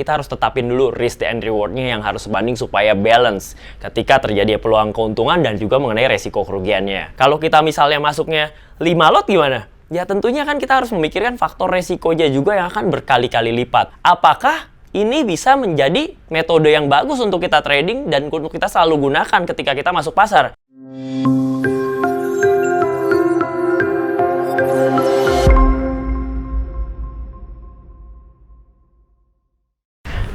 kita harus tetapin dulu risk and reward-nya yang harus sebanding supaya balance ketika terjadi peluang keuntungan dan juga mengenai resiko kerugiannya. Kalau kita misalnya masuknya 5 lot gimana? Ya tentunya kan kita harus memikirkan faktor resikonya juga yang akan berkali-kali lipat. Apakah ini bisa menjadi metode yang bagus untuk kita trading dan untuk kita selalu gunakan ketika kita masuk pasar?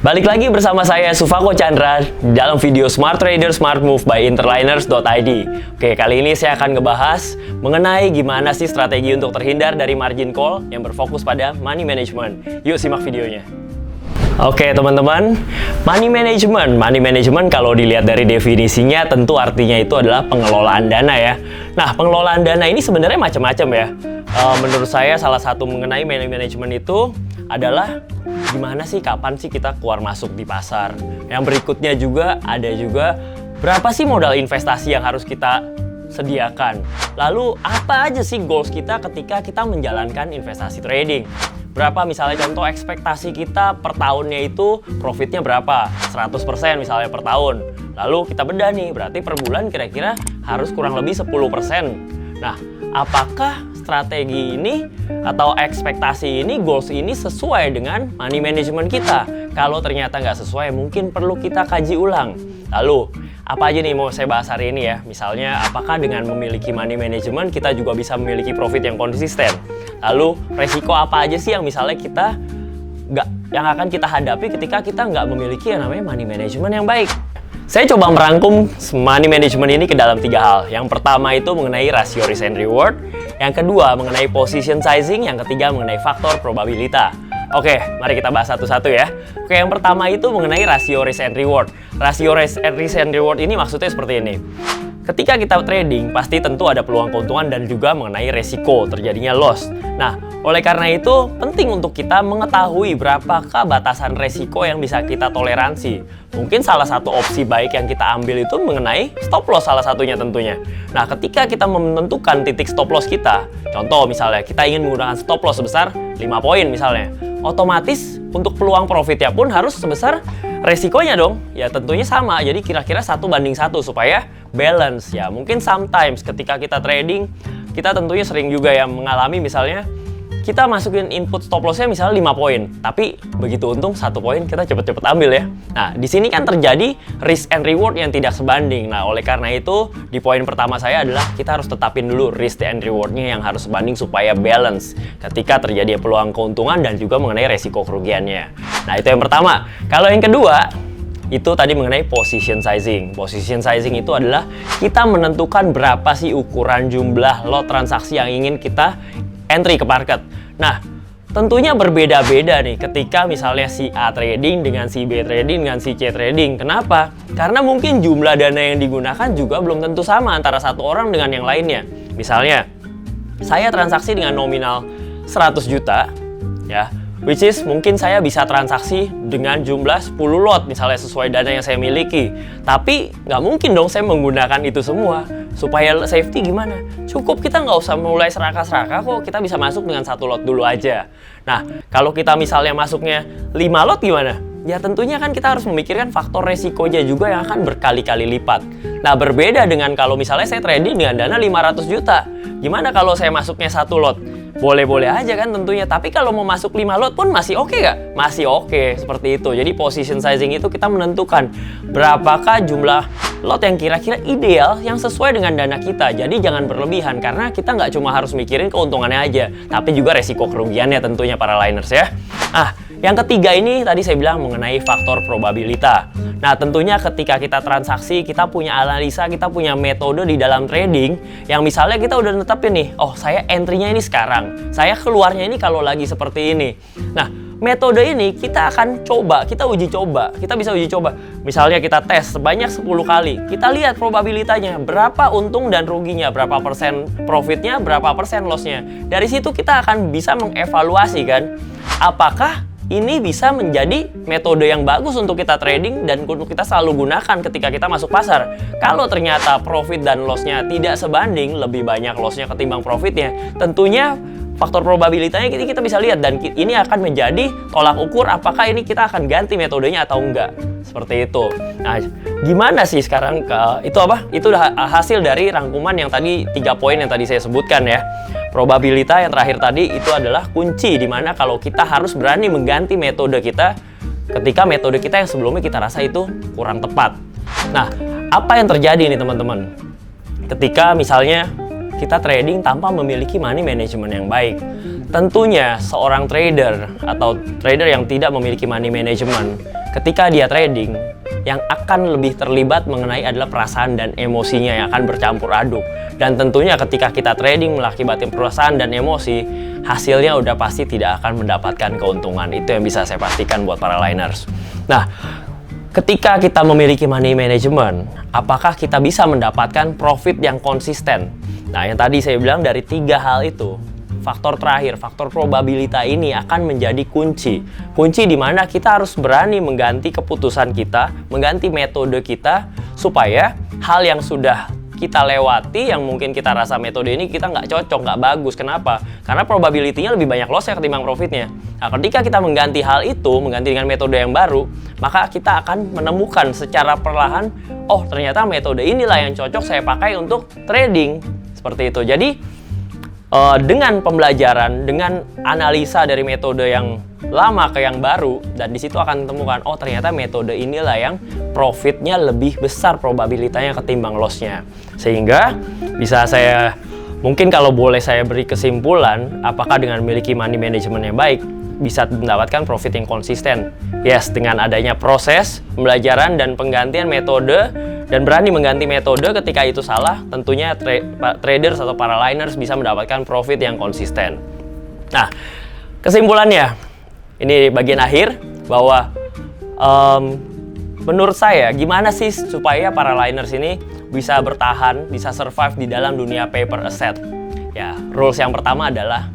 Balik lagi bersama saya Sufako Chandra dalam video Smart Trader Smart Move by Interliners.id. Oke, kali ini saya akan ngebahas mengenai gimana sih strategi untuk terhindar dari margin call yang berfokus pada money management. Yuk simak videonya. Oke teman-teman, money management kalau dilihat dari definisinya tentu artinya itu adalah pengelolaan dana ya. Nah, pengelolaan dana ini sebenarnya macam-macam ya. Menurut saya salah satu mengenai money management itu adalah gimana sih, kapan sih kita keluar masuk di pasar. Yang berikutnya juga ada juga berapa sih modal investasi yang harus kita sediakan. Lalu apa aja sih goals kita ketika kita menjalankan investasi trading. Berapa misalnya contoh ekspektasi kita per tahunnya itu profitnya berapa? 100% misalnya per tahun. Lalu kita bedah nih, berarti per bulan kira-kira harus kurang lebih 10%. Nah, apakah strategi ini atau ekspektasi ini, goals ini sesuai dengan money management kita? Kalau ternyata nggak sesuai, mungkin perlu kita kaji ulang. Lalu, apa aja nih mau saya bahas hari ini ya? Misalnya, apakah dengan memiliki money management kita juga bisa memiliki profit yang konsisten? Lalu, resiko apa aja sih yang misalnya yang akan kita hadapi ketika kita nggak memiliki yang namanya money management yang baik? Saya coba merangkum money management ini ke dalam 3 hal. Yang pertama itu mengenai rasio risk and reward. Yang kedua mengenai position sizing. Yang ketiga mengenai faktor probabilitas. Oke, mari kita bahas satu-satu ya. Oke, yang pertama itu mengenai rasio risk and reward. Rasio risk and reward ini maksudnya seperti ini. Ketika kita trading, pasti tentu ada peluang keuntungan dan juga mengenai resiko terjadinya loss. Nah, oleh karena itu, penting untuk kita mengetahui berapakah batasan resiko yang bisa kita toleransi. Mungkin salah satu opsi baik yang kita ambil itu mengenai stop loss salah satunya tentunya. Nah, ketika kita menentukan titik stop loss kita, contoh misalnya kita ingin menggunakan stop loss sebesar 5 poin misalnya, otomatis untuk peluang profitnya pun harus sebesar resikonya dong. Ya tentunya sama, jadi kira-kira 1:1 supaya balance ya. Mungkin sometimes ketika kita trading, kita tentunya sering juga yang mengalami misalnya kita masukin input stop loss-nya misalnya 5 poin, tapi begitu untung 1 poin kita cepet-cepet ambil ya. Nah, di sini kan terjadi risk and reward yang tidak sebanding. Nah, oleh karena itu, di poin pertama saya adalah kita harus tetapin dulu risk and reward-nya yang harus sebanding supaya balance ketika terjadi peluang keuntungan dan juga mengenai resiko kerugiannya. Nah, itu yang pertama. Kalau yang kedua, itu tadi mengenai position sizing. Position sizing itu adalah kita menentukan berapa sih ukuran jumlah lot transaksi yang ingin kita entry ke market. Nah, tentunya berbeda-beda nih ketika misalnya si A trading dengan si B trading dengan si C trading. Kenapa? Karena mungkin jumlah dana yang digunakan juga belum tentu sama antara satu orang dengan yang lainnya. Misalnya, saya transaksi dengan nominal 100 juta, ya, which is mungkin saya bisa transaksi dengan jumlah 10 lot misalnya sesuai dana yang saya miliki. Tapi nggak mungkin dong saya menggunakan itu semua. Supaya safety gimana? Cukup kita nggak usah mulai serakah-serakah kok, kita bisa masuk dengan 1 lot dulu aja. Nah, kalau kita misalnya masuknya 5 lot gimana? Ya tentunya kan kita harus memikirkan faktor resikonya juga yang akan berkali-kali lipat. Nah, berbeda dengan kalau misalnya saya trading dengan dana 500 juta. Gimana kalau saya masuknya 1 lot? Boleh-boleh aja kan tentunya, tapi kalau mau masuk 5 lot pun masih oke nggak? Masih oke, seperti itu. Jadi position sizing itu kita menentukan berapakah jumlah lot yang kira-kira ideal yang sesuai dengan dana kita. Jadi jangan berlebihan, karena kita nggak cuma harus mikirin keuntungannya aja, tapi juga resiko kerugiannya tentunya para liners ya. Yang ketiga ini tadi saya bilang mengenai faktor probabilitas. Nah, tentunya ketika kita transaksi, kita punya analisa, kita punya metode di dalam trading yang misalnya kita udah netepin nih, oh saya entry-nya ini sekarang, saya keluarnya ini kalau lagi seperti ini. Nah, metode ini kita akan coba, kita uji coba, kita bisa uji coba. Misalnya kita tes sebanyak 10 kali, kita lihat probabilitasnya, berapa untung dan ruginya, berapa persen profitnya, berapa persen lossnya. Dari situ kita akan bisa mengevaluasi kan, apakah ini bisa menjadi metode yang bagus untuk kita trading dan untuk kita selalu gunakan ketika kita masuk pasar. Kalau ternyata profit dan lossnya tidak sebanding, lebih banyak lossnya ketimbang profitnya, tentunya faktor probabilitasnya kita bisa lihat, dan ini akan menjadi tolak ukur apakah ini kita akan ganti metodenya atau enggak. Seperti itu. Nah, gimana sih sekarang itu apa? Itu hasil dari rangkuman yang tadi 3 poin yang tadi saya sebutkan ya. Probabilitas yang terakhir tadi itu adalah kunci dimana kalau kita harus berani mengganti metode kita ketika metode kita yang sebelumnya kita rasa itu kurang tepat. Nah, apa yang terjadi nih teman-teman? Ketika misalnya kita trading tanpa memiliki money management yang baik. Tentunya seorang trader atau trader yang tidak memiliki money management, ketika dia trading, yang akan lebih terlibat mengenai adalah perasaan dan emosinya yang akan bercampur aduk. Dan tentunya ketika kita trading mengakibatkan perasaan dan emosi, hasilnya udah pasti tidak akan mendapatkan keuntungan. Itu yang bisa saya pastikan buat para liners. Nah, ketika kita memiliki money management, apakah kita bisa mendapatkan profit yang konsisten? Nah, yang tadi saya bilang dari 3 hal itu, faktor terakhir, faktor probabilitas ini akan menjadi kunci. Kunci di mana kita harus berani mengganti keputusan kita, mengganti metode kita, supaya hal yang sudah kita lewati, yang mungkin kita rasa metode ini kita nggak cocok, nggak bagus. Kenapa? Karena probability-nya lebih banyak loss-nya ketimbang profitnya. Nah, ketika kita mengganti hal itu, mengganti dengan metode yang baru, maka kita akan menemukan secara perlahan, oh ternyata metode inilah yang cocok saya pakai untuk trading. Seperti itu. Jadi dengan pembelajaran, dengan analisa dari metode yang lama ke yang baru, dan di situ akan ditemukan, oh ternyata metode inilah yang profitnya lebih besar probabilitasnya ketimbang lossnya. Sehingga bisa saya, mungkin kalau boleh saya beri kesimpulan, apakah dengan memiliki money management yang baik bisa mendapatkan profit yang konsisten? Yes, dengan adanya proses pembelajaran dan penggantian metode, dan berani mengganti metode ketika itu salah, tentunya traders atau para liners bisa mendapatkan profit yang konsisten. Nah, kesimpulannya, ini bagian akhir, bahwa menurut saya, gimana sih supaya para liners ini bisa bertahan, bisa survive di dalam dunia paper asset? Ya, rules yang pertama adalah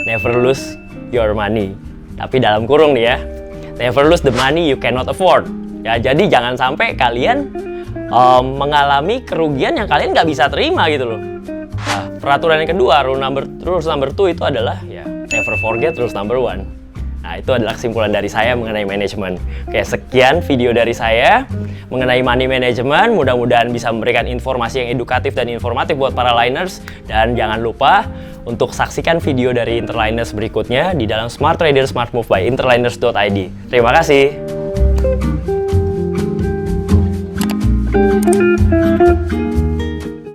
never lose your money. Tapi dalam kurung nih ya, never lose the money you cannot afford. Ya, jadi jangan sampai kalian mengalami kerugian yang kalian nggak bisa terima gitu loh. Nah, peraturan yang kedua, rules number 2 itu adalah ya never forget rules number 1. Nah, itu adalah kesimpulan dari saya mengenai manajemen. Oke, sekian video dari saya mengenai money management. Mudah-mudahan bisa memberikan informasi yang edukatif dan informatif buat para liners. Dan jangan lupa untuk saksikan video dari Interliners berikutnya di dalam Smart Trader Smart Move by Interliners.id. Terima kasih.